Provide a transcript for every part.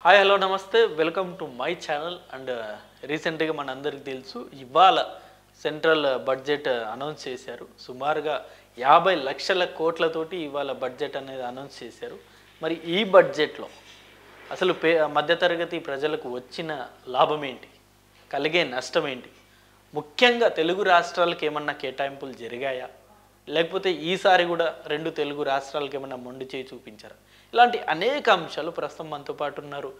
Hi hello నమస్తే welcome to my channel and రీసెంట్గా మనందరికీ తెలుసు ఇవాళ సెంట్రల్ బడ్జెట్ అనౌన్స్ చేశారు. సుమారుగా 50 లక్షల కోట్లతోటి ఇవాళ బడ్జెట్ అనేది అనౌన్స్ చేశారు. మరి ఈ బడ్జెట్లో అసలు మధ్యతరగతి ప్రజలకు వచ్చిన లాభం ఏంటి, కలిగే నష్టం ఏంటి, ముఖ్యంగా తెలుగు రాష్ట్రాలకు ఏమన్నా కేటాయింపులు జరిగాయా, లేకపోతే ఈసారి కూడా రెండు తెలుగు రాష్ట్రాలకు ఏమన్నా మొండి చేయి చూపించారా, ఇలాంటి అనేక అంశాలు ప్రస్తుతం మనతో పాటు ఉన్నారు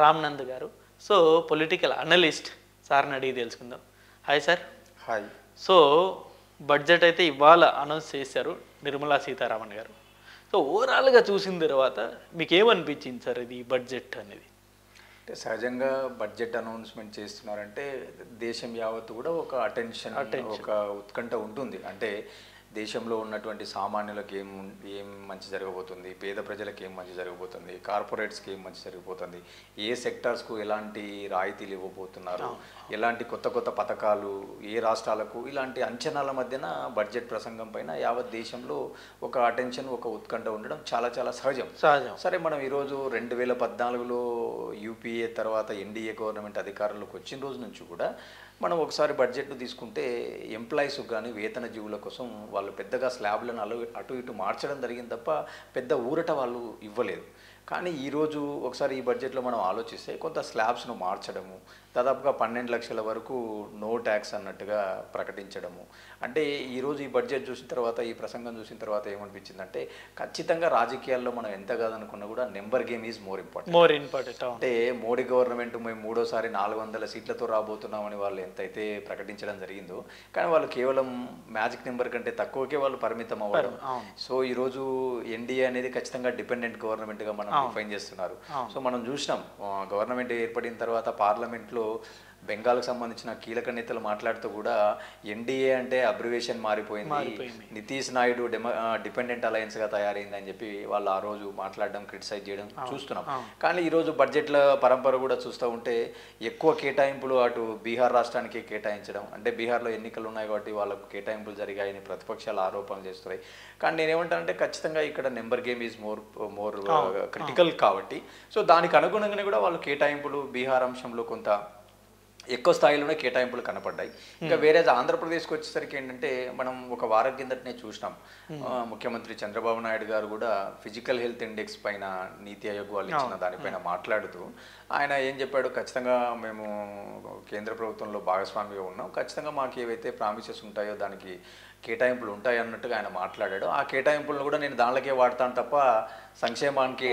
రామ్నంద్ గారు. సో పొలిటికల్ అనలిస్ట్ సార్ని అడిగి తెలుసుకుందాం. Hi sir. Hi. So budget అయితే ఇవాళ అనౌన్స్ చేశారు నిర్మలా సీతారామన్ గారు. సో ఓవరాల్గా చూసిన తర్వాత మీకు ఏమనిపించింది సార్ ఇది బడ్జెట్ అనేది? అంటే సహజంగా బడ్జెట్ అనౌన్స్మెంట్ చేస్తున్నారంటే దేశం యావత్తు కూడా ఒక అటెన్షన్ ఒక ఉత్కంఠ ఉంటుంది. అంటే దేశంలో ఉన్నటువంటి సామాన్యులకు ఏం మంచి జరగబోతుంది, పేద ప్రజలకు ఏం మంచి జరగబోతుంది, కార్పొరేట్స్కి ఏం మంచి జరగబోతుంది, ఏ సెక్టార్స్కు ఎలాంటి రాయితీలు ఇవ్వబోతున్నారు, ఎలాంటి కొత్త కొత్త పథకాలు ఏ రాష్ట్రాలకు, ఇలాంటి అంచనాల మధ్యన బడ్జెట్ ప్రసంగం పైన యావత్ దేశంలో ఒక అటెన్షన్ ఒక ఉత్కంఠ ఉండడం చాలా చాలా సహజం. సరే, మనం ఈరోజు 2014లో యూపీఏ తర్వాత ఎన్డీఏ గవర్నమెంట్ అధికారంలోకి వచ్చిన రోజు నుంచి కూడా మనం ఒకసారి బడ్జెట్ను తీసుకుంటే ఎంప్లాయీస్కి కానీ వేతన జీవుల కోసం వాళ్ళు పెద్దగా స్లాబ్లను అటు ఇటు మార్చడం జరిగింది తప్ప పెద్ద ఊరట వాళ్ళు ఇవ్వలేదు. కానీ ఈరోజు ఒకసారి ఈ బడ్జెట్లో మనం ఆలోచిస్తే కొంత స్లాబ్స్ను మార్చడము, దాదాపుగా 12 లక్షల వరకు నో ట్యాక్స్ అన్నట్టుగా ప్రకటించడము. అంటే ఈరోజు ఈ బడ్జెట్ చూసిన తర్వాత, ఈ ప్రసంగం చూసిన తర్వాత ఏమనిపించిందంటే ఖచ్చితంగా రాజకీయాల్లో మనం ఎంత కాదనుకున్నా కూడా number game is more important. అంటే మోడీ గవర్నమెంట్ మేము మూడోసారి 400 సీట్లతో రాబోతున్నామని వాళ్ళు ఎంతైతే ప్రకటించడం జరిగిందో, కానీ వాళ్ళు కేవలం మ్యాజిక్ నెంబర్ కంటే తక్కువకే వాళ్ళు పరిమితం అవ్వడం. సో ఈరోజు ఎన్డీఏ అనేది ఖచ్చితంగా డిపెండెంట్ గవర్నమెంట్గా మనం డిఫైన్ చేస్తున్నారు. సో మనం చూసినాం గవర్నమెంట్ ఏర్పడిన తర్వాత పార్లమెంట్లో బెంగాల్కి సంబంధించిన కీలక నేతలు మాట్లాడుతూ కూడా ఎన్డీఏ అంటే అబ్రివేషన్ మారిపోయింది, నితీష్ నాయుడు డిపెండెంట్ అలయన్స్గా తయారైంది అని చెప్పి వాళ్ళు ఆ రోజు మాట్లాడడం, క్రిటిసైజ్ చేయడం చూస్తున్నాం. కానీ ఈరోజు బడ్జెట్ల పరంపర కూడా చూస్తూ ఉంటే ఎక్కువ కేటాయింపులు అటు బీహార్ రాష్ట్రానికి కేటాయించడం, అంటే బీహార్లో ఎన్నికలు ఉన్నాయి కాబట్టి వాళ్ళకు కేటాయింపులు జరిగాయని ప్రతిపక్షాలు ఆరోపణలు చేస్తున్నాయి. కానీ నేనేమంటానంటే ఖచ్చితంగా ఇక్కడ number game is more critical కాబట్టి సో దానికి అనుగుణంగానే కూడా వాళ్ళు కేటాయింపులు బీహార్ అంశంలో కొంత ఎక్కువ స్థాయిలోనే కేటాయింపులు కనపడ్డాయి. ఇంకా వేరే ఆంధ్రప్రదేశ్కి వచ్చేసరికి ఏంటంటే మనం ఒక వారం కిందటనే చూసినాం, ముఖ్యమంత్రి చంద్రబాబు నాయుడు గారు కూడా ఫిజికల్ హెల్త్ ఇండెక్స్ పైన నీతి ఆయోగ్ వాళ్ళు ఇచ్చిన దానిపైన మాట్లాడుతూ ఆయన ఏం చెప్పాడు, ఖచ్చితంగా మేము కేంద్ర ప్రభుత్వంలో భాగస్వామిగా ఉన్నాం, ఖచ్చితంగా మాకు ఏవైతే ప్రామిసెస్ ఉంటాయో దానికి కేటాయింపులు ఉంటాయి అన్నట్టుగా ఆయన మాట్లాడాడు. ఆ కేటాయింపులను కూడా నేను దానికే వాడతాను తప్ప సంక్షేమానికి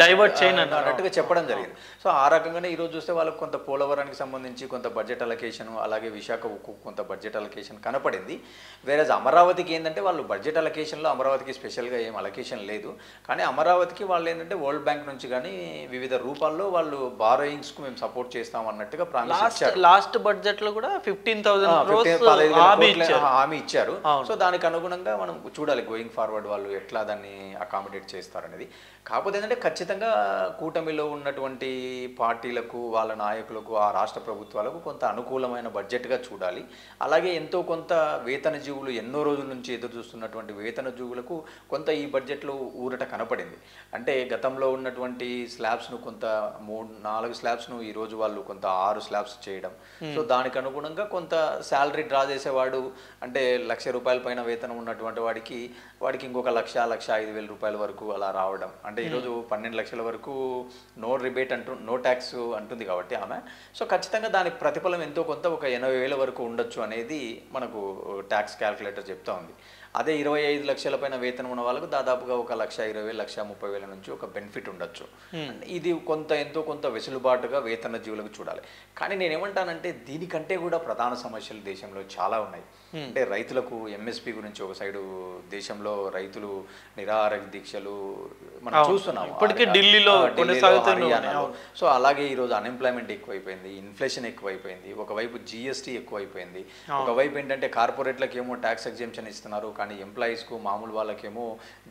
డైవర్ట్ చేయను అన్నట్టుగా చెప్పడం జరిగింది. సో ఆ రకంగానే ఈరోజు చూస్తే వాళ్ళకు కొంత పోలవరానికి సంబంధించి కొంత బడ్జెట్ అలొకేషన్, అలాగే విశాఖ ఉక్కు కొంత బడ్జెట్ అలొకేషన్ కనపడింది. వేరే అమరావతికి ఏంటంటే వాళ్ళు బడ్జెట్ అలొకేషన్లో అమరావతికి స్పెషల్గా ఏం అలొకేషన్ లేదు. కానీ అమరావతికి వాళ్ళు ఏంటంటే వరల్డ్ బ్యాంక్ నుంచి కానీ వివిధ రూపాల్లో వాళ్ళు బారోయింగ్స్కు మేము సపోర్ట్ చేస్తాం అన్నట్టుగా ప్రామిస్ ఇచ్చారు. లాస్ట్ బడ్జెట్లో కూడా 15,000 హామీ ఇచ్చారు. సో దానికి అనుగుణంగా మనం చూడాలి గోయింగ్ ఫార్వర్డ్ వాళ్ళు ఎట్లా దాన్ని అకామిడేట్ చేస్తారనేది. కాకపోతే ఏంటంటే ఖచ్చితంగా కూటమిలో ఉన్నటువంటి పార్టీలకు, వాళ్ళ నాయకులకు, ఆ రాష్ట్ర ప్రభుత్వాలకు కొంత అనుకూలమైన బడ్జెట్గా చూడాలి. అలాగే ఎంతో కొంత వేతన జీవులు ఎన్నో రోజుల నుంచి ఎదురు చూస్తున్నటువంటి వేతన జీవులకు కొంత ఈ బడ్జెట్లో ఊరట కనపడింది. అంటే గతంలో ఉన్నటువంటి స్లాబ్స్ను కొంత 3-4 స్లాబ్స్ను ఈరోజు వాళ్ళు కొంత 6 స్లాబ్స్ చేయడం. సో దానికి అనుగుణంగా కొంత శాలరీ డ్రా చేసేవాడు అంటే ₹1,00,000 పైన వేతనం ఉన్నటువంటి వాడికి ఇంకొక 1,05,000 రూపాయల వరకు అలా రావడం. అంటే ఈరోజు 12 లక్షల వరకు నో రిబేట్ నో ట్యాక్స్ అంటుంది కాబట్టి ఆమె. సో ఖచ్చితంగా దానికి ప్రతిఫలం ఎంతో కొంత ఒక 80,000 వరకు ఉండొచ్చు అనేది మనకు ట్యాక్స్ క్యాల్కులేటర్ చెప్తా ఉంది. అదే 25 లక్షల పైన వేతనం ఉన్న వాళ్ళకు దాదాపుగా ఒక 1,20,000 1,30,000 నుంచి ఒక బెనిఫిట్ ఉండొచ్చు. ఇది కొంత ఎంతో కొంత వెసులుబాటుగా వేతన జీవులకు చూడాలి. కానీ నేనేమంటానంటే దీనికంటే కూడా ప్రధాన సమస్యలు దేశంలో చాలా ఉన్నాయి. అంటే రైతులకు ఎంఎస్పి గురించి ఒక సైడు దేశంలో రైతులు నిరాహార దీక్షలు మనం చూస్తున్నాం ఇప్పటికే ఢిల్లీలో. సో అలాగే ఈరోజు అన్ఎంప్లాయ్మెంట్ ఎక్కువైపోయింది, ఇన్ఫ్లేషన్ ఎక్కువైపోయింది, ఒకవైపు జిఎస్టీ ఎక్కువైపోయింది, ఒకవైపు ఏంటంటే కార్పొరేట్లకు ఏమో ట్యాక్స్ ఎగ్జెంప్షన్ ఇస్తున్నారు, కానీ ఎంప్లాయీస్కు మామూలు వాళ్ళకేమో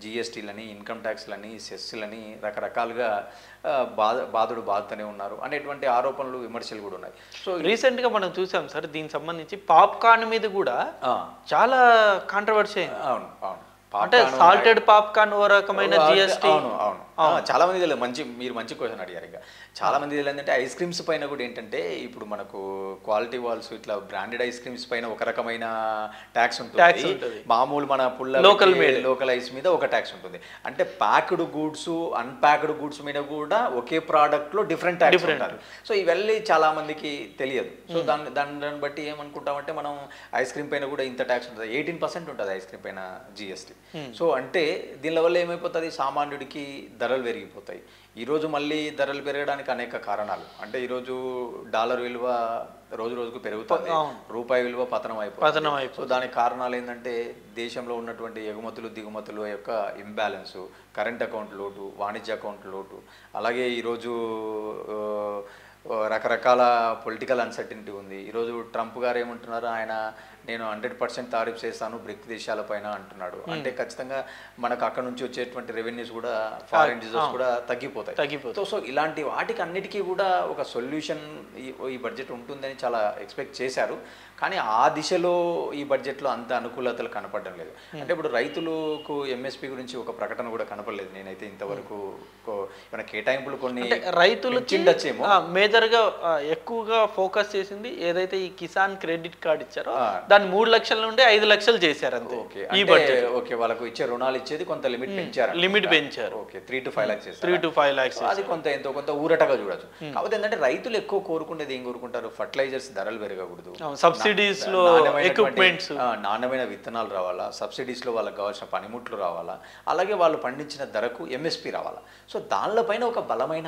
జిఎస్టీలని, ఇన్కమ్ ట్యాక్స్లని, సెస్లని రకరకాలుగా బాధుతూనే ఉన్నారు అనేటువంటి ఆరోపణలు, విమర్శలు కూడా ఉన్నాయి. సో రీసెంట్గా మనం చూసాం సార్, దీనికి సంబంధించి పాప్కార్న్ మీద కూడా చాలా కాంట్రవర్సీ అయింది. అవును అవును, అంటే సాల్టెడ్ పాప్కార్న్ ఓ రకమైన జిఎస్టీ. అవును అవును చాలా మంది తెలియదు. మీరు మంచి క్వశ్చన్ అడిగారు. ఇంకా చాలా మంది తెలియదు ఏంటంటే ఐస్ క్రీమ్స్ పైన కూడా ఏంటంటే ఇప్పుడు మనకు క్వాలిటీ వాల్స్ ఇట్లా బ్రాండెడ్ ఐస్ క్రీమ్స్ పైన ఒక రకమైన ట్యాక్స్ ఉంటుంది. మామూలు మన పుల్ల లోకల్ ఐస్ మీద ఒక ట్యాక్స్ ఉంటుంది. అంటే ప్యాక్డ్ గూడ్స్ అన్ప్యాక్డ్ గూడ్స్ మీద కూడా ఒకే ప్రోడక్ట్ లో డిఫరెంట్ ట్యాక్స్ ఉంటారు. సో ఇవన్నీ చాలా మందికి తెలియదు. సో దాన్ని బట్టి ఏమనుకుంటామంటే మనం ఐస్ క్రీమ్ పైన కూడా ఇంత ట్యాక్స్ ఉంటుంది. 18% ఉంటుంది ఐస్ క్రీమ్ పైన జిఎస్టీ. సో అంటే దీని వల్ల ఏమైపోతుంది, సామాన్యుడికి ధరలు పెరిగిపోతాయి. ఈరోజు మళ్ళీ ధరలు పెరగడానికి అనేక కారణాలు. అంటే ఈరోజు డాలర్ విలువ రోజు రోజుకు పెరుగుతుంది, రూపాయి విలువ పతనం అయిపోతుంది. సో దానికి కారణాలు ఏంటంటే దేశంలో ఉన్నటువంటి ఎగుమతులు దిగుమతుల యొక్క ఇంబ్యాలెన్సు, కరెంట్ అకౌంట్ లోటు, వాణిజ్య అకౌంట్ లోటు, అలాగే ఈరోజు రకరకాల పొలిటికల్ అన్సర్టినిటీ ఉంది. ఈరోజు ట్రంప్ గారు ఏమంటున్నారు, నేను 100% తారీఫ్ చేస్తాను బ్రిక్ దేశాలపైన అంటున్నాడు. అంటే ఖచ్చితంగా మనకు అక్కడ నుంచి వచ్చేటువంటి రెవెన్యూస్ కూడా ఫారిన్ రిజర్వ్స్ కూడా తగ్గిపోతాయి. సో ఇలాంటి వాటికి అన్నిటికీ కూడా ఒక సొల్యూషన్ ఈ బడ్జెట్ ఉంటుందని చాలా ఎక్స్పెక్ట్ చేశారు. కానీ ఆ దిశలో ఈ బడ్జెట్లో అంత అనుకూలతలు కనపడడం లేదు. అంటే ఇప్పుడు రైతులకు ఎంఎస్పి గురించి ఒక ప్రకటన కూడా కనపడలేదు. నేనైతే ఇంతవరకు ఏమైనా కేటాయింపులు కొన్ని రైతులకి మేజర్గా ఎక్కువగా ఫోకస్ చేసింది ఏదైతే ఈ కిసాన్ క్రెడిట్ కార్డ్ ఇచ్చారో దాన్ని 3 లక్షల నుండి 5 లక్షలు చేశారు అంతే. ఈ బడ్జెట్ వాళ్ళకు ఇచ్చే రుణాలు ఇచ్చేది కొంత లిమిట్ పెంచారు. Okay, 3 to 5 lakhs. 3 to 5 lakhs అది ఎంతో కొంత ఊరటగా చూడొచ్చు. కాకపోతే ఏంటంటే రైతులు ఎక్కువ కోరుకునేది ఏం కోరుకుంటారు, ఫర్టిలైజర్స్ ధరలు పెరగకూడదు, సబ్సిడీస్ లో ఎక్విప్మెంట్స్, నాణ్యమైన విత్తనాలు రావాలా, సబ్సిడీస్ లో వాళ్ళకి కావాల్సిన పనిముట్లు రావాలా, అలాగే వాళ్ళు పండించిన ధరకు ఎంఎస్పి రావాలా. సో దానిపైన ఒక బలమైన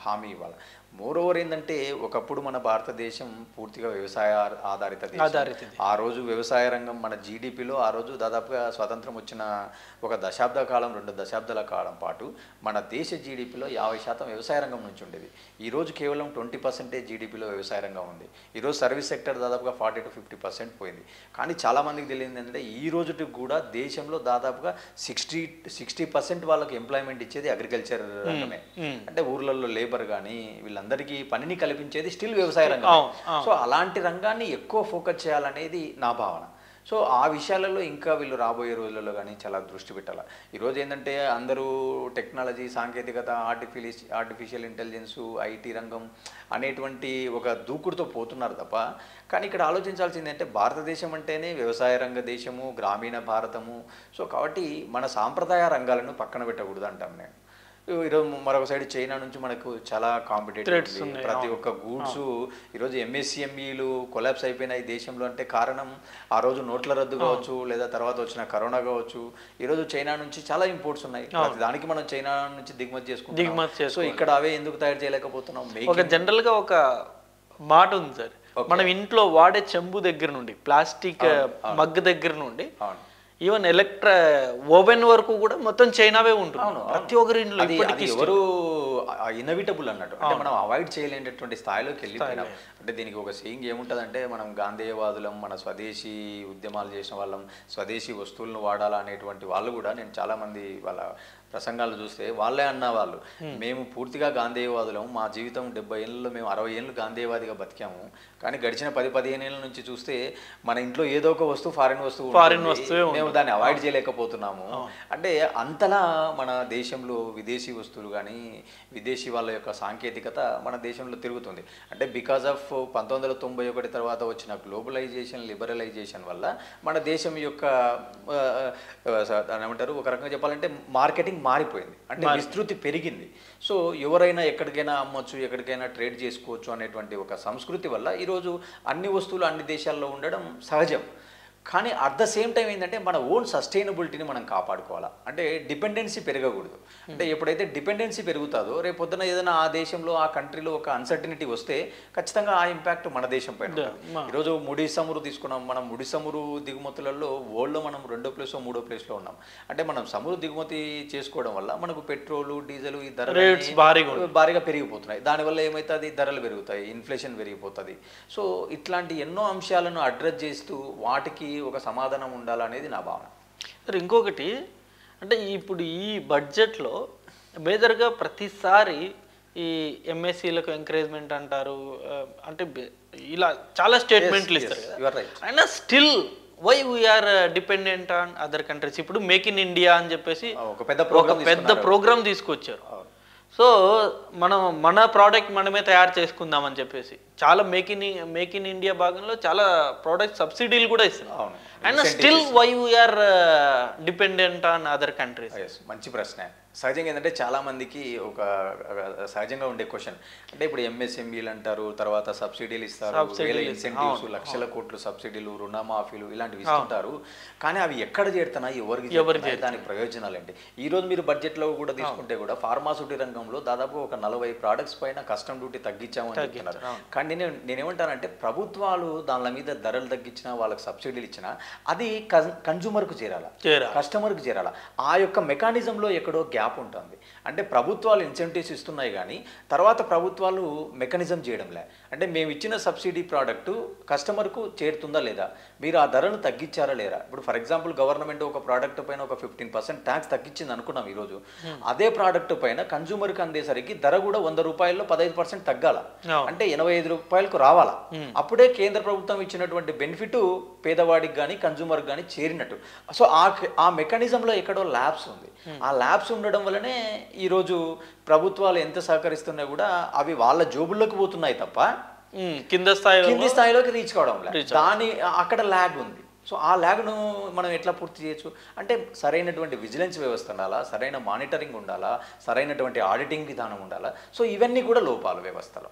హామీ ఇవ్వాలి. మోర్ ఓవర్ ఏంటంటే ఒకప్పుడు మన భారతదేశం పూర్తిగా వ్యవసాయ ఆధారిత దేశం. ఆ రోజు వ్యవసాయ రంగం మన జీడిపిలో ఆ రోజు దాదాపుగా స్వాతంత్రం వచ్చిన 1 దశాబ్ద కాలం 2 దశాబ్దాల కాలం పాటు మన దేశ జీడిపిలో 50% వ్యవసాయ రంగం నుంచి ఉండేది. ఈరోజు కేవలం 20% జీడిపిలో వ్యవసాయ రంగం ఉంది. ఈరోజు సర్వీస్ సెక్టర్ దాదాపుగా 40 to 50% పోయింది. కానీ చాలామందికి తెలియదు ఏంటంటే ఈ రోజుకి కూడా దేశంలో దాదాపుగా 60% వాళ్ళకి ఎంప్లాయ్మెంట్ ఇచ్చేది అగ్రికల్చర్ రంగమే. అంటే ఊర్లలో లేబర్ కానీ వీళ్ళందరికీ పనిని కల్పించేది స్టిల్ వ్యవసాయ రంగం. సో అలాంటి రంగాన్ని ఎక్కువ ఫోకస్ చేయాలనేది నా భావన. సో ఆ విషయాలలో ఇంకా వీళ్ళు రాబోయే రోజులలో కానీ చాలా దృష్టి పెట్టాలి. ఈరోజు ఏంటంటే అందరూ టెక్నాలజీ, సాంకేతికత, ఆర్టిఫిషియల్ ఇంటెలిజెన్సు, ఐటీ రంగం అనేటువంటి ఒక దూకుడుతో పోతున్నారు తప్ప, కానీ ఇక్కడ ఆలోచించాల్సింది అంటే భారతదేశం అంటేనే వ్యవసాయ రంగ దేశము, గ్రామీణ భారతము. సో కాబట్టి మన సాంప్రదాయ రంగాలను పక్కన పెట్టకూడదు అంటాను నేను. ఈరోజు మరొక సైడ్ చైనా నుంచి మనకు చాలా కాంపిటేటివ్ ప్రతి ఒక్క గూడ్స్ ఈరోజు ఎంఎస్సిఎంఈలు కొలాప్స్ అయిపోయినాయి దేశంలో. అంటే కారణం ఆ రోజు నోట్ల రద్దు కావచ్చు, లేదా తర్వాత వచ్చిన కరోనా కావచ్చు. ఈరోజు చైనా నుంచి చాలా ఇంపోర్ట్స్ ఉన్నాయి, దానికి మనం చైనా నుంచి దిగుమతి చేసుకుంటాం. సో ఇక్కడ అవే ఎందుకు తయారు చేయలేకపోతున్నాం? ఒక జనరల్ గా ఒక మాట ఉంది సార్, మనం ఇంట్లో వాడే చెంబు దగ్గర నుండి, ప్లాస్టిక్ మగ్ దగ్గర నుండి, ఈవెన్ ఓవెన్ వరకు కూడా మొత్తం చైనావే ఉంటుంది ప్రతి ఒక్కరి ఇంట్లో. ఎవరు ఇన్నోవేటబుల్ అన్నట్టు, అంటే మనం అవాయిడ్ చేయలేనటువంటి స్థాయిలోకి వెళ్ళిపోయినాం. అంటే దీనికి ఒక సేయింగ్ ఏముంటుందంటే, మనం గాంధేయవాదులం, మన స్వదేశీ ఉద్యమాలు చేసిన వాళ్ళం, స్వదేశీ వస్తువులను వాడాలా అనేటువంటి వాళ్ళు కూడా నేను చాలామంది వాళ్ళ ప్రసంగాలు చూస్తే వాళ్ళే అన్నవాళ్ళు, మేము పూర్తిగా గాంధేయవాదులం, మా జీవితం 70 ఏళ్ళలో మేము 60 ఏళ్ళు గాంధేయవాదిగా బతికాము, కానీ గడిచిన 10-15 ఏళ్ళ నుంచి చూస్తే మన ఇంట్లో ఏదో ఒక వస్తువు ఫారిన్ వస్తువు మేము దాన్ని అవాయిడ్ చేయలేకపోతున్నాము. అంటే అంతలా మన దేశంలో విదేశీ వస్తువులు కానీ విదేశీ వాళ్ళ యొక్క సాంకేతికత మన దేశంలో తిరుగుతుంది. అంటే బికాజ్ ఆఫ్ 1991 తర్వాత వచ్చిన గ్లోబలైజేషన్, లిబరలైజేషన్ వల్ల మన దేశం యొక్క ఏమంటారు, ఒక రకంగా చెప్పాలంటే మార్కెటింగ్ మారిపోయింది, అంటే విస్తృతి పెరిగింది. సో ఎవరైనా ఎక్కడికైనా అమ్మొచ్చు, ఎక్కడికైనా ట్రేడ్ చేసుకోవచ్చు అనేటువంటి ఒక సంస్కృతి వల్ల ఈరోజు అన్ని వస్తువులు అన్ని దేశాల్లో ఉండడం సహజం. కానీ అట్ ద సేమ్ టైం ఏంటంటే మన ఓన్ సస్టైనబిలిటీని మనం కాపాడుకోవాలా. అంటే డిపెండెన్సీ పెరగకూడదు. అంటే ఎప్పుడైతే డిపెండెన్సీ పెరుగుతుందో రేపు పొద్దున ఏదైనా ఆ దేశంలో, ఆ కంట్రీలో ఒక అన్సర్టనిటీ వస్తే ఖచ్చితంగా ఆ ఇంపాక్ట్ మన దేశం పైన ఉంటుంది. ఈరోజు ముడి చమురు తీసుకున్నాం, మనం ముడి చమురు దిగుమతులలో వరల్డ్లో మనం 2వ ప్లేస్లో 3వ ప్లేస్లో ఉన్నాం. అంటే మనం చమురు దిగుమతి చేసుకోవడం వల్ల మనకు పెట్రోలు, డీజిల్ ఈ ధరలు భారీగా పెరిగిపోతున్నాయి. దానివల్ల ఏమవుతుంది, ధరలు పెరుగుతాయి, ఇన్ఫ్లేషన్ పెరిగిపోతుంది. సో ఇట్లాంటి ఎన్నో అంశాలను అడ్రస్ చేస్తూ వాటికి ఒక సమాధానం ఉండాలనేది నా భావన. ఇంకొకటి అంటే ఇప్పుడు ఈ బడ్జెట్లో మేజర్గా ప్రతిసారి ఈ ఎంఎస్సీలకు ఎంకరేజ్మెంట్ అంటారు, అంటే ఇలా చాలా స్టేట్మెంట్లు ఇస్తారు కదా, అయినా still why we are dependent on other countries. ఇప్పుడు మేక్ ఇన్ ఇండియా అని చెప్పేసి ఒక పెద్ద ప్రోగ్రామ్ తీసుకొచ్చారు. సో మనం మన ప్రోడక్ట్ మనమే తయారు చేసుకుందామని చెప్పేసి చాలా మేక్ ఇన్ ఇండియా భాగంలో చాలా ప్రోడక్ట్ సబ్సిడీలు కూడా ఇస్తున్నారు. And still why we are dependent on other countries. మంచి ప్రశ్న. సహజంగా ఏంటంటే చాలా మందికి ఒక సహజంగా ఉండే క్వశ్చన్ అంటే ఇప్పుడు ఎంఎస్ఎంఈలు అంటారు, తర్వాత సబ్సిడీలు ఇస్తారు, వేల ఇన్సెంటివ్స్, లక్షల కోట్లు సబ్సిడీలు, రుణమాఫీలు ఇలాంటివి ఇస్తుంటారు. కానీ అవి ఎక్కడ చేరుతున్నాయి, ఎవరికి దాని ప్రయోజనాలు ఏంటి? ఈ రోజు మీరు బడ్జెట్లో కూడా తీసుకుంటే కూడా ఫార్మాసిటీ రంగంలో దాదాపు ఒక 40 ప్రోడక్ట్స్ పైన కస్టమ్ డ్యూటీ తగ్గించామని చెప్తున్నారు. కానీ నేనేమంటానంటే ప్రభుత్వాలు దాని మీద ధరలు తగ్గించినా వాళ్ళకి సబ్సిడీలు ఇచ్చినా అది కన్జ్యూమర్కు చేరాలా, కస్టమర్కి చేరాలా. ఆ యొక్క మెకానిజంలో ఎక్కడో గ్యాప్ ఉంటుంది. అంటే ప్రభుత్వాలు ఇన్సెంటివ్స్ ఇస్తున్నాయి కానీ తర్వాత ప్రభుత్వాలు మెకానిజం చేయడంలే. అంటే మేము ఇచ్చిన సబ్సిడీ ప్రోడక్ట్ కస్టమర్కు చేరుతుందా లేదా, మీరు ఆ ధరను తగ్గించారా లేరా. ఇప్పుడు ఫర్ ఎగ్జాంపుల్ గవర్నమెంట్ ఒక ప్రోడక్ట్ పైన ఒక 15% ట్యాక్స్ తగ్గించింది అనుకున్నాం ఈరోజు. అదే ప్రోడక్ట్ పైన కన్జ్యూమర్కి అందేసరికి ధర కూడా 100 రూపాయల్లో 15% తగ్గాల, అంటే 85 రూపాయలకు రావాలా. అప్పుడే కేంద్ర ప్రభుత్వం ఇచ్చినటువంటి బెనిఫిట్ పేదవాడికి కానీ కన్జ్యూమర్కి కానీ చేరినట్టు. సో ఆ మెకానిజంలో ఎక్కడో ల్యాబ్స్ ఉంది. ఆ ల్యాబ్స్ ఉండడం వల్లనే ఈరోజు ప్రభుత్వాలు ఎంత సహకరిస్తున్నా కూడా అవి వాళ్ళ జోబుల్లోకి పోతున్నాయి తప్ప కింది స్థాయిలోకి రీచ్ కావడం దాని అక్కడ ల్యాగ్ ఉంది. సో ఆ ల్యాగ్ను మనం ఎట్లా పూర్తి చేయొచ్చు అంటే సరైనటువంటి విజిలెన్స్ వ్యవస్థ ఉండాలా, సరైన మానిటరింగ్ ఉండాలా, సరైనటువంటి ఆడిటింగ్ విధానం ఉండాలా. సో ఇవన్నీ కూడా లోపాలు వ్యవస్థలో.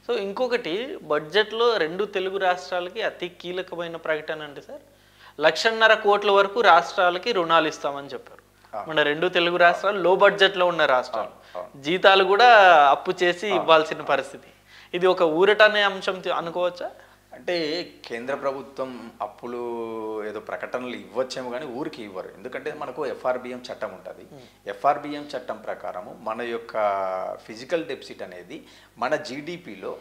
సో ఇంకొకటి బడ్జెట్లో 2 తెలుగు రాష్ట్రాలకి అతి కీలకమైన ప్రకటన అంటే సార్ 1.5 కోట్ల వరకు రాష్ట్రాలకి రుణాలు ఇస్తామని చెప్పారు. మన 2 తెలుగు రాష్ట్రాలు లో బడ్జెట్లో ఉన్న రాష్ట్రాలు, జీతాలు కూడా అప్పు చేసి ఇవ్వాల్సిన పరిస్థితి. ఇది ఒక ఊరటనే అంశం అనుకోవచ్చా? అంటే కేంద్ర ప్రభుత్వం అప్పులు ఏదో ప్రకటనలు ఇవ్వచ్చేమో కానీ ఊరికి ఇవ్వరు. ఎందుకంటే మనకు ఎఫ్ఆర్బిఎం చట్టం ఉంటుంది. ఎఫ్ఆర్బిఎం చట్టం ప్రకారము మన యొక్క ఫిజికల్ డెఫిసిట్ అనేది మన జీడిపిలో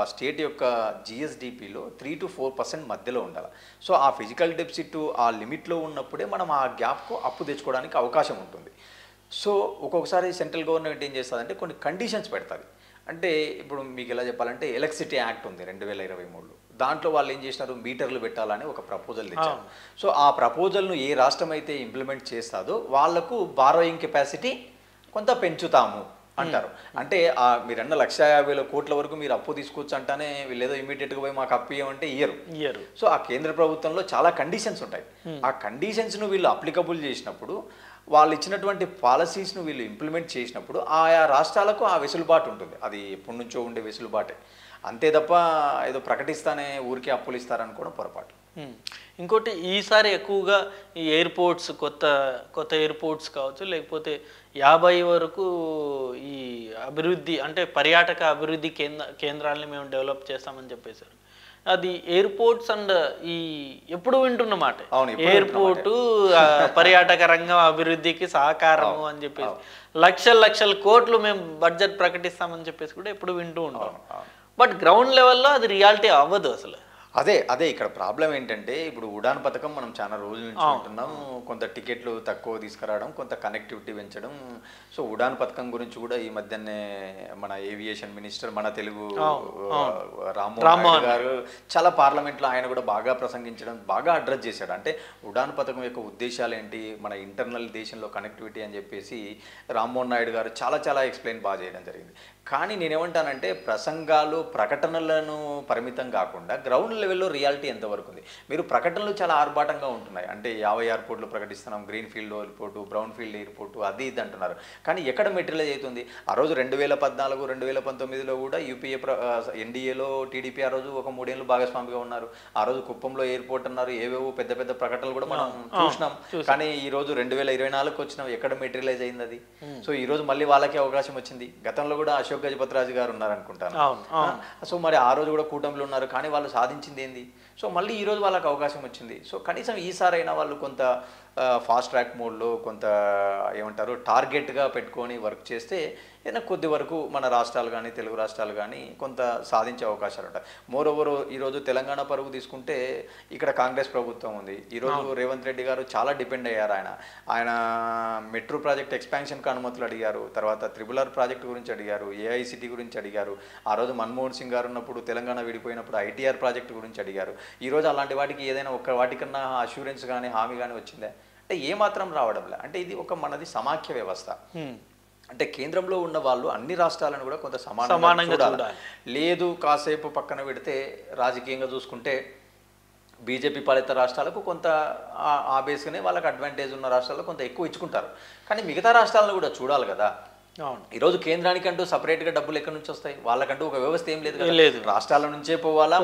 ఆ స్టేట్ యొక్క జిఎస్డిపిలో 3 to 4% మధ్యలో ఉండాలి. సో ఆ ఫిజికల్ డెఫిసిట్ ఆ లిమిట్లో ఉన్నప్పుడే మనం ఆ గ్యాప్కు అప్పు తెచ్చుకోవడానికి అవకాశం ఉంటుంది. సో ఒక్కొక్కసారి సెంట్రల్ గవర్నమెంట్ ఏం చేస్తుందంటే కొన్ని కండిషన్స్ పెడుతుంది. అంటే ఇప్పుడు మీకు ఎలా చెప్పాలంటే ఎలక్ట్రిసిటీ యాక్ట్ ఉంది 2023లో. దాంట్లో వాళ్ళు ఏం చేసినారు, మీటర్లు పెట్టాలని ఒక ప్రపోజల్ తెచ్చారు. సో ఆ ప్రపోజల్ను ఏ రాష్ట్రం అయితే ఇంప్లిమెంట్ చేస్తుందో వాళ్లకు బారోయింగ్ కెపాసిటీ కొంత పెంచుతాము అంటారు. అంటే మీరన్న 150,000 కోట్ల వరకు మీరు అప్పు తీసుకోవచ్చు అంటానే వీళ్ళు ఏదో ఇమీడియట్గా పోయి మాకు అప్పు ఇవ్వమంటే ఇయ్యరు. సో ఆ కేంద్ర ప్రభుత్వంలో చాలా కండిషన్స్ ఉంటాయి. ఆ కండిషన్స్ను వీళ్ళు అప్లికబుల్ చేసినప్పుడు, వాళ్ళు ఇచ్చినటువంటి పాలసీస్ను వీళ్ళు ఇంప్లిమెంట్ చేసినప్పుడు ఆయా రాష్ట్రాలకు ఆ వెసులుబాటు ఉంటుంది. అది ఎప్పటి నుంచో ఉండే వెసులుబాటే. అంతే తప్ప ఏదో ప్రకటిస్తానే ఊరికే అప్పులు ఇస్తారనుకోవడం పొరపాటు. ఇంకోటి ఈసారి ఎక్కువగా ఈ ఎయిర్పోర్ట్స్ కొత్త ఎయిర్పోర్ట్స్ కావచ్చు, లేకపోతే 50 వరకు ఈ అభివృద్ధి అంటే పర్యాటక అభివృద్ధి కేంద్రాలని మేము డెవలప్ చేస్తామని చెప్పేశారు. అది ఎయిర్పోర్ట్స్ అండ్ ఈ ఎప్పుడు వింటున్నమాట ఎయిర్పోర్టు పర్యాటక రంగం అభివృద్ధికి సహకారము అని చెప్పేసి లక్షల కోట్లు మేము బడ్జెట్ ప్రకటిస్తామని చెప్పేసి కూడా ఎప్పుడు వింటూ ఉంటాం. బట్ గ్రౌండ్ లెవెల్లో అది రియాలిటీ అవ్వదు అసలు. అదే ఇక్కడ ప్రాబ్లం ఏంటంటే ఇప్పుడు ఉడాన్ పథకం మనం చాలా రోజుల నుంచి ఉంటున్నాం. కొంత టికెట్లు తక్కువ తీసుకురావడం, కొంత కనెక్టివిటీ పెంచడం. సో ఉడాన్ పథకం గురించి కూడా ఈ మధ్యనే మన ఏవియేషన్ మినిస్టర్ మన తెలుగు రామ్మోహన్ గారు చాలా పార్లమెంట్లో ఆయన కూడా బాగా ప్రసంగించడం, బాగా అడ్రస్ చేశాడు. అంటే ఉడాన్ పథకం యొక్క ఉద్దేశాలు ఏంటి, మన ఇంటర్నల్ దేశంలో కనెక్టివిటీ అని చెప్పేసి రామ్మోహన్ నాయుడు గారు చాలా ఎక్స్ప్లెయిన్ బాగా చేయడం జరిగింది. కానీ నేనేమంటానంటే ప్రసంగాలు ప్రకటనలను పరిమితం కాకుండా గ్రౌండ్ లెవెల్లో రియాలిటీ ఎంతవరకు ఉంది. మీరు ప్రకటనలు చాలా ఆర్భాటంగా ఉంటున్నాయి. అంటే 50 ఎయిర్పోర్ట్లు ప్రకటిస్తున్నాం, green field airport, brown field airport, అది ఇది అంటున్నారు. కానీ ఎక్కడ మెటీరియలైజ్ అవుతుంది? ఆ రోజు 2014, 2019లో కూడా యూపీఏ ఎన్డీఏలో టీడీపీ ఆ రోజు ఒక 3 ఏళ్ళు భాగస్వామిగా ఉన్నారు. ఆ రోజు కుప్పంలో ఎయిర్పోర్ట్ అన్నారు, ఏవేవో పెద్ద ప్రకటనలు కూడా మనం చూసినాం. కానీ ఈ రోజు 2024కి వచ్చినాం, ఎక్కడ మెటీరియలైజ్ అయింది అది? సో ఈ రోజు మళ్ళీ వాళ్ళకి అవకాశం వచ్చింది. గతంలో కూడా అశోక్ గజపతిరాజు గారు ఉన్నారనుకుంటాను. సో మరి ఆ రోజు కూడా కూటమిలో ఉన్నారు, కానీ వాళ్ళు సాధించింది ఏంది? సో మళ్ళీ ఈ రోజు వాళ్ళకి అవకాశం వచ్చింది. సో కనీసం ఈసారైనా వాళ్ళు కొంత ఫాస్ట్ ట్రాక్ మోడ్లో కొంత ఏమంటారు టార్గెట్గా పెట్టుకొని వర్క్ చేస్తే ఏదైనా కొద్ది వరకు మన రాష్ట్రాలు కానీ తెలుగు రాష్ట్రాలు కానీ కొంత సాధించే అవకాశాలు ఉంటాయి. మోర్ ఓవర్ ఈరోజు తెలంగాణ పరుగు తీసుకుంటే ఇక్కడ కాంగ్రెస్ ప్రభుత్వం ఉంది. ఈరోజు రేవంత్ రెడ్డి గారు చాలా డిపెండ్ అయ్యారు. ఆయన మెట్రో ప్రాజెక్ట్ ఎక్స్పాన్షన్కి అనుమతులు అడిగారు, తర్వాత త్రిబుల్ ఆర్ ప్రాజెక్ట్ గురించి అడిగారు, ఏఐసిటీ గురించి అడిగారు. ఆ రోజు మన్మోహన్ సింగ్ గారు ఉన్నప్పుడు తెలంగాణ విడిపోయినప్పుడు ఐటీఆర్ ప్రాజెక్ట్ గురించి అడిగారు. ఈరోజు అలాంటి వాటికి ఏదైనా ఒక వాటికన్నా అష్యూరెన్స్ కానీ హామీ కానీ వచ్చిందే అంటే ఏమాత్రం రావడంలే. అంటే ఇది ఒక మనది సమాఖ్య వ్యవస్థ. అంటే కేంద్రంలో ఉన్న వాళ్ళు అన్ని రాష్ట్రాలను కూడా కొంత సమానంగా చూడాలి. లేదు కాసేపు పక్కన పెడితే రాజకీయంగా చూసుకుంటే బీజేపీ పాలిత రాష్ట్రాలకు కొంత ఆ బేస్గానే వాళ్ళకి అడ్వాంటేజ్ ఉన్న రాష్ట్రాల్లో కొంత ఎక్కువ ఇచ్చుకుంటారు. కానీ మిగతా రాష్ట్రాలను కూడా చూడాలి కదా. ఈరోజు కేంద్రానికంటూ సపరేట్గా డబ్బులు ఎక్కడి నుంచి వస్తాయి? వాళ్ళకంటూ ఒక వ్యవస్థ ఏం లేదు కదా. రాష్ట్రాల నుంచే పోవాలా,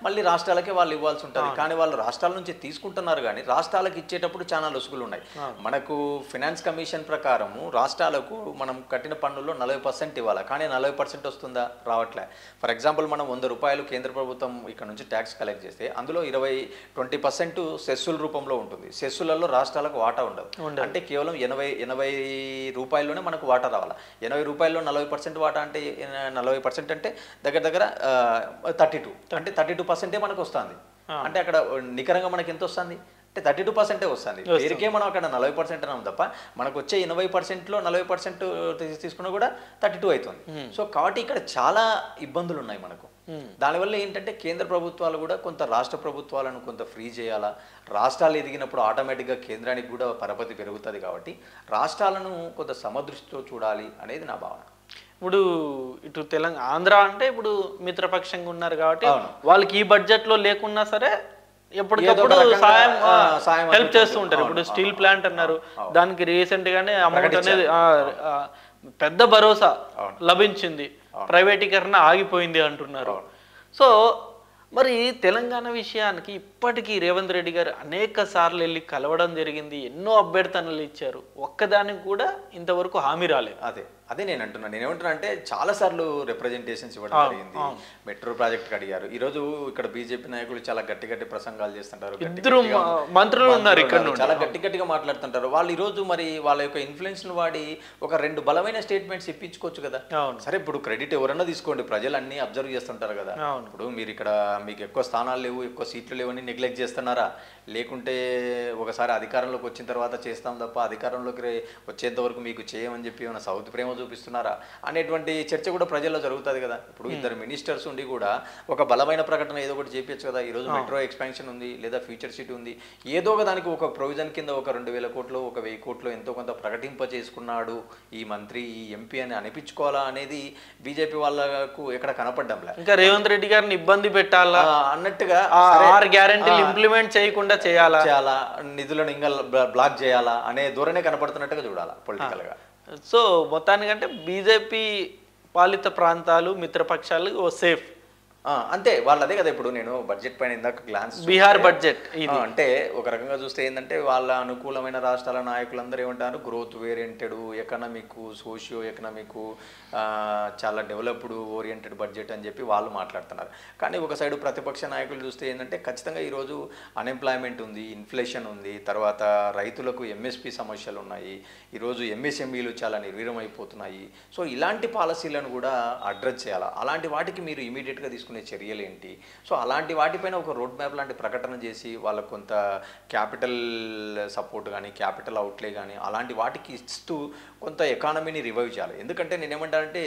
మళ్ళీ రాష్ట్రాలకే వాళ్ళు ఇవ్వాల్సి ఉంటుంది. కానీ వాళ్ళు రాష్ట్రాల నుంచి తీసుకుంటున్నారు, కానీ రాష్ట్రాలకు ఇచ్చేటప్పుడు చాలా లొసుగులు ఉన్నాయి. మనకు ఫైనాన్స్ కమిషన్ ప్రకారము రాష్ట్రాలకు మనం కట్టిన పన్నుల్లో 40% ఇవ్వాలి, కానీ 40% వస్తుందా? రావట్లే. ఫర్ ఎగ్జాంపుల్ మనం 100 రూపాయలు కేంద్ర ప్రభుత్వం ఇక్కడ నుంచి ట్యాక్స్ కలెక్ట్ చేస్తే అందులో 20% సెస్సుల రూపంలో ఉంటుంది. సెస్సులలో రాష్ట్రాలకు వాటా ఉండదు. అంటే కేవలం 80 రూపాయల్లోనే మనకు వాటా రావాలి. 80 రూపాయల్లో 40% వాటా అంటే 40% అంటే దగ్గర 32, అంటే 32% మనకు వస్తుంది. అంటే అక్కడ నికరంగా మనకి ఎంత వస్తుంది అంటే 32% వస్తుంది. పేరుకే మనం అక్కడ 40% అన్నాం తప్ప మనకు వచ్చే 80%లో 40% తీసుకున్నా కూడా 32 అవుతుంది. సో కాబట్టి ఇక్కడ చాలా ఇబ్బందులు ఉన్నాయి మనకు. దానివల్ల ఏంటంటే కేంద్ర ప్రభుత్వాలు కూడా కొంత రాష్ట్ర ప్రభుత్వాలను కొంత ఫ్రీ చేయాలా. రాష్ట్రాలు ఎదిగినప్పుడు ఆటోమేటిక్గా కేంద్రానికి కూడా పరపతి పెరుగుతుంది. కాబట్టి రాష్ట్రాలను కొంత సమదృష్టితో చూడాలి అనేది నా భావన. ఇప్పుడు ఇటు ఆంధ్ర అంటే ఇప్పుడు మిత్రపక్షంగా ఉన్నారు కాబట్టి వాళ్ళకి ఈ బడ్జెట్లో లేకున్నా సరే ఎప్పటికప్పుడు సాయం హెల్ప్ చేస్తూ ఉంటారు. ఇప్పుడు స్టీల్ ప్లాంట్ అన్నారు, దానికి రీసెంట్ గానే అమౌంట్ అనేది పెద్ద భరోసా లభించింది, ప్రైవేటీకరణ ఆగిపోయింది అంటున్నారు. సో మరి తెలంగాణ విషయానికి ఇప్పటికీ రేవంత్ రెడ్డి గారు అనేక సార్లు వెళ్ళి కలవడం జరిగింది, ఎన్నో అభ్యర్థనలు ఇచ్చారు, ఒక్కదానికి కూడా ఇంతవరకు హామీ రాలేదు. అదే నేను అంటున్నాను. నేనేమంటున్నా అంటే చాలా సార్లు రిప్రజెంటేషన్స్ ఇవ్వడం జరిగింది. మెట్రో ప్రాజెక్ట్ అడిగారు. ఈరోజు ఇక్కడ బీజేపీ నాయకులు చాలా గట్టి ప్రసంగాలు చేస్తుంటారు, మంత్రులు ఉన్నారు ఇక్కడ చాలా గట్టిగా మాట్లాడుతుంటారు. వాళ్ళు ఈరోజు మరి వాళ్ళ యొక్క ఇన్ఫ్లుయెన్స్ ను వాడి ఒక 2 బలమైన స్టేట్మెంట్స్ ఇప్పించుకోవచ్చు కదా. సరే ఇప్పుడు క్రెడిట్ ఎవరన్నా తీసుకోండి, ప్రజలు అన్ని అబ్జర్వ్ చేస్తుంటారు కదా. ఇప్పుడు మీరు ఇక్కడ మీకు ఎక్కువ స్థానాలు లేవు, ఎక్కువ సీట్లు లేవు అని నెగ్లెక్ట్ చేస్తున్నారా? లేకుంటే ఒకసారి అధికారంలోకి వచ్చిన తర్వాత చేస్తాం తప్ప అధికారంలోకి వచ్చేంత వరకు మీకు చేయమని చెప్పి ఏమైనా సౌత్ ప్రేమ చూపిస్తున్నారా అనేటువంటి చర్చ కూడా ప్రజల్లో జరుగుతుంది కదా. ఇప్పుడు 2 మినిస్టర్స్ ఉండి కూడా ఒక బలమైన ప్రకటన ఏదో ఒకటి చేపించచ్చు కదా. ఈరోజు మెట్రో ఎక్స్పాన్షన్ ఉంది, లేదా ఫ్యూచర్ సిటీ ఉంది, ఏదో ఒక దానికి ఒక ప్రొవిజన్ కింద ఒక 2000 కోట్లు, ఒక 1000 కోట్లు ఎంతో కొంత ప్రకటింప చేసుకున్నాడు ఈ మంత్రి, ఈ ఎంపీ అని అనిపించుకోవాలా అనేది బీజేపీ వాళ్ళకు ఎక్కడ కనపడ్డంలే. ఇంకా రేవంత్ రెడ్డి గారిని ఇబ్బంది పెట్టాలా అన్నట్టుగా 6 గ్యారెంటీలు ఇంప్లిమెంట్ చేయకుండా చేయాలా, నిధులను ఇంకా బ్లాక్ చేయాలా అనే ధోరణే కనపడుతున్నట్టుగా చూడాలా పొలిటికల్ గా. సో మొత్తానికంటే బీజేపీ పాలిత ప్రాంతాలు మిత్రపక్షాలు సేఫ్ అంతే. వాళ్ళు అదే కదా. ఇప్పుడు నేను బడ్జెట్ పైన ఇందాక గ్లాన్స్ బీహార్ బడ్జెట్ అంటే ఒక రకంగా చూస్తే ఏంటంటే వాళ్ళ అనుకూలమైన రాష్ట్రాల నాయకులందరూ ఏమంటారు, growth oriented, economic, socio economic, చాలా డెవలప్డ్ ఓరియంటెడ్ బడ్జెట్ అని చెప్పి వాళ్ళు మాట్లాడుతున్నారు. కానీ ఒక సైడు ప్రతిపక్ష నాయకులు చూస్తే ఏంటంటే ఖచ్చితంగా ఈరోజు అన్ఎంప్లాయ్మెంట్ ఉంది, ఇన్ఫ్లేషన్ ఉంది, తర్వాత రైతులకు ఎంఎస్పి సమస్యలు ఉన్నాయి, ఈరోజు ఎంఎస్ఎంఈలు చాలా నిర్వీర్యం అయిపోతున్నాయి. సో ఇలాంటి పాలసీలను కూడా అడ్రస్ చేయాలి. అలాంటి వాటికి మీరు ఇమీడియట్గా తీసుకునే చర్యలు ఏంటి? సో అలాంటి వాటిపైన ఒక రోడ్ మ్యాప్ లాంటి ప్రకటన చేసి వాళ్ళకు కొంత క్యాపిటల్ సపోర్ట్ కానీ, క్యాపిటల్ అవుట్లే కానీ అలాంటి వాటికి ఇస్తూ కొంత ఎకానమీని రివైవ్ చేయాలి. ఎందుకంటే నేనేమంటానంటే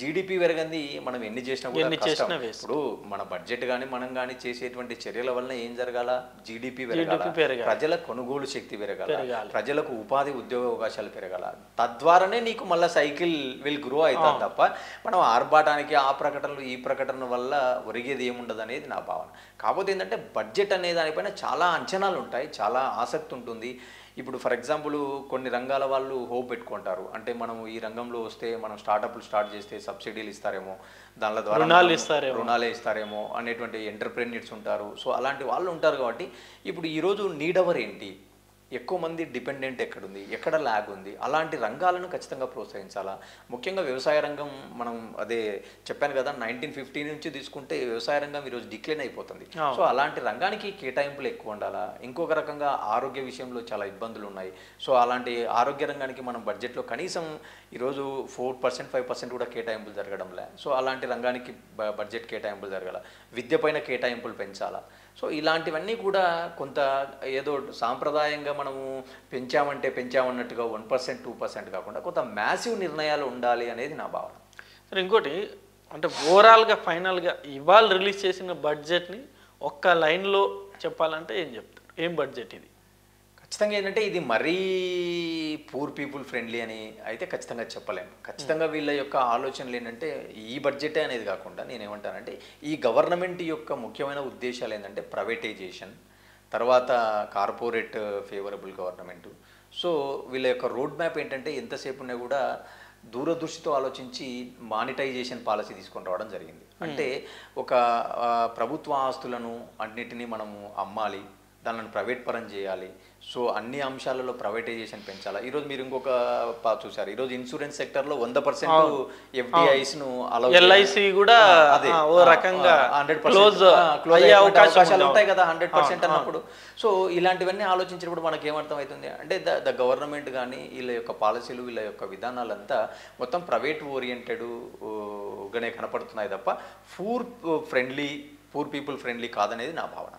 జీడిపి పెరగంది మనం ఎన్ని చేసినా కూడా కష్టం. ఇప్పుడు మన బడ్జెట్ కానీ మనం కానీ చేసేటువంటి చర్యల వలన ఏం జరగాల? జీడిపి పెరగాల, ప్రజల కొనుగోలు శక్తి పెరగాల, ప్రజలకు ఉపాధి ఉద్యోగ అవకాశాలు పెరగాల. తద్వారానే నీకు మళ్ళీ సైకిల్ విల్ గ్రో అవుతుంది తప్ప మనం ఆర్భాటానికి ఆ ప్రకటనలు ఈ ప్రకటన వల్ల ఒరిగేది ఏముండదు అనేది నా భావన. కాకపోతే ఏంటంటే బడ్జెట్ అనే దానిపైన చాలా అంచనాలు ఉంటాయి, చాలా ఆసక్తి ఉంటుంది. ఇప్పుడు ఫర్ ఎగ్జాంపుల్ కొన్ని రంగాల వాళ్ళు హోప్ పెట్టుకుంటారు, అంటే మనం ఈ రంగంలో వస్తే మనం స్టార్టప్లు స్టార్ట్ చేస్తే సబ్సిడీలు ఇస్తారేమో, దాని ద్వారా రుణాలే ఇస్తారేమో అనేటువంటి ఎంటర్ప్రెన్యూర్స్ ఉంటారు. సో అలాంటి వాళ్ళు ఉంటారు. కాబట్టి ఇప్పుడు ఈరోజు నీడ్ అవర్ ఏంటి? ఎక్కువ మంది డిపెండెంట్ ఎక్కడుంది, ఎక్కడ ల్యాగ్ ఉంది, అలాంటి రంగాలను ఖచ్చితంగా ప్రోత్సహించాలా. ముఖ్యంగా వ్యవసాయ రంగం మనం అదే చెప్పాను కదా, 1950 నుంచి తీసుకుంటే వ్యవసాయ రంగం ఈరోజు డిక్లైన్ అయిపోతుంది. సో అలాంటి రంగానికి కేటాయింపులు ఎక్కువ ఉండాలా. ఇంకొక రకంగా ఆరోగ్య విషయంలో చాలా ఇబ్బందులు ఉన్నాయి. సో అలాంటి ఆరోగ్య రంగానికి మనం బడ్జెట్లో కనీసం ఈరోజు 4% 5% కూడా కేటాయింపులు జరగడంలే. సో అలాంటి రంగానికి బడ్జెట్ కేటాయింపులు జరగాల. విద్య పైన కేటాయింపులు పెంచాలా. సో ఇలాంటివన్నీ కూడా కొంత ఏదో సాంప్రదాయంగా మనము పెంచామన్నట్టుగా 1% 2% కాకుండా కొంత మ్యాసివ్ నిర్ణయాలు ఉండాలి అనేది నా భావన. సరే, ఇంకోటి అంటే ఓవరాల్గా ఫైనల్గా ఇవాళ రిలీజ్ చేసిన బడ్జెట్ని ఒక్క లైన్లో చెప్పాలంటే ఏం చెప్తారు? ఏం బడ్జెట్ ఇది? ఖచ్చితంగా ఏంటంటే ఇది మరీ పూర్ పీపుల్ ఫ్రెండ్లీ అని అయితే ఖచ్చితంగా చెప్పలేము. ఖచ్చితంగా వీళ్ళ యొక్క ఆలోచనలు ఏంటంటే ఈ బడ్జెటే అనేది కాకుండా నేనేమంటానంటే ఈ గవర్నమెంట్ యొక్క ముఖ్యమైన ఉద్దేశాలు ఏంటంటే ప్రైవేటైజేషన్, తర్వాత కార్పొరేట్ ఫేవరబుల్ గవర్నమెంటు. సో వీళ్ళ యొక్క రోడ్ మ్యాప్ ఏంటంటే ఎంతసేపు ఉన్నా కూడా దూరదృష్టితో ఆలోచించి మానిటైజేషన్ పాలసీ తీసుకొని రావడం జరిగింది. అంటే ఒక ప్రభుత్వ ఆస్తులను అన్నిటినీ మనము అమ్మాలి, దానిని ప్రైవేట్ పరం చేయాలి. సో అన్ని అంశాలలో ప్రైవేటైజేషన్ పెంచాలి. ఈరోజు మీరు ఇంకొక చూసారు, ఈరోజు ఇన్సూరెన్స్ సెక్టర్లో 100% ఎఫ్డిఐస్ను ఎల్ఐసి కూడా అదే ఓ రకంగా 100% అయ్యే అవకాశాలు ఉంటాయి కదా 100% అన్నప్పుడు. సో ఇలాంటివన్నీ ఆలోచించినప్పుడు మనకి ఏమర్థం అవుతుంది అంటే ద గవర్నమెంట్ కానీ వీళ్ళ యొక్క పాలసీలు వీళ్ళ యొక్క విధానాలంతా మొత్తం ప్రైవేట్ ఓరియంటెడ్గానే కనపడుతున్నాయి తప్ప పూర్ పీపుల్ ఫ్రెండ్లీ కాదనేది నా భావన.